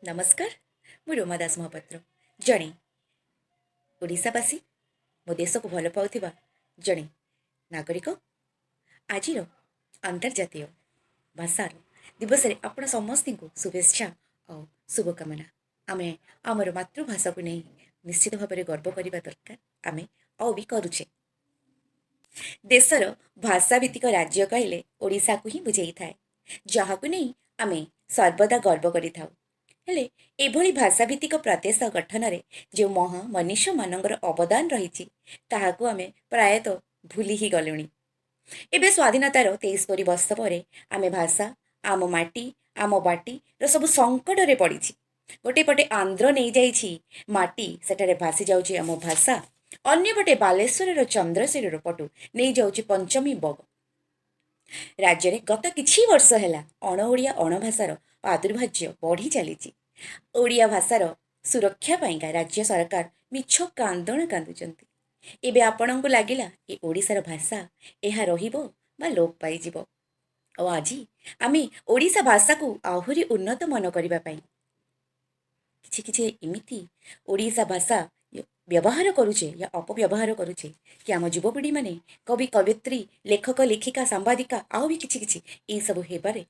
नमस्कार। मु रोमा दास महापात्र जड़े ओडावासी मो देश को भल पाउथिबा जड़े नागरिक। आज अंतर्जातीय भाषा दिवस रे आपण समस्त को शुभेच्छा और शुभकामना। आमे आमर मातृभाषा को नहीं निश्चित भाव में गर्व करने दरकार। आमे और भी करुचे। देशर भाषा भित्तिक राज्य कहले ओडिशा को ही बुझाई थाए, जहाँ को नहीं आमे सर्वदा गर्व करि थाउ। हेले एभली भाषाभित्तिक प्रदेश गठन में जो मनीष मानकर अवदान रही आमे प्रायतः भूली ही गलुणी। एबे स्वाधीनतार 23 वर्ष पर आमे भाषा आम माटी आम बाटी सब संकट रे पड़ी। गोटे पटे आंध्र नहीं जाइछि माटी सेठारे भासी जाउछि आम भाषा, अन्य पटे बालेश्वर चंद्रशेर पटु नहीं जाउछि पंचमी बग। राज्य में गत किछि वर्ष है अणओडिया अणभाषार प्रादुर्भाज्य बढ़ी चली। ओडिया भाषार सुरक्षा पाइंका राज्य सरकार मिछ कांदण कांदुचंती। एबे आपणଙ୍କୁ लागिला ए ओडिशार भाषा एहा रहिबो बा लोप पाइजिबो। और आज आमे ओडिशा भाषा को आहुरी उन्नत मन करबा पई किछि किछि एमिति ओडिशा भाषा व्यवहार करुचे या अपव्यवहार करुचे कि आम युवपीढ़ी माने कवि कवित्री लेखक लेखिका सांबादिका आउ भी किछि किछि ए सब हेबारे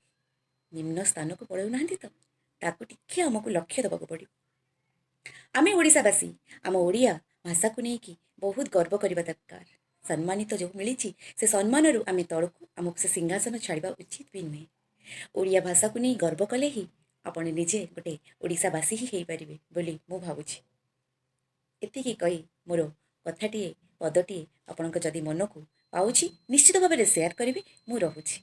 निम्न स्थान को पळौ नाहंती तो ताकू टिके आमको लक्ष्य देवाक पड़ो। आमे ओडिशावासी आम ओडिया भाषा को लेकिन बहुत गर्व करबा दरकार। सम्मानित जो मिली से सम्मान आम तौक आमको से सिंहासन छाड़ा उचित भी नुहे। ओडिया भाषा को नहीं गर्व कले ही आपण निजे गोटे ओडिशावासी ही हो पारे बोली मु भावुछि। एतिकी कही मोर कथाटीए पदटीए आपण जदि मन को पाउछि निश्चित भाव में सेयार करी मु रहुछि।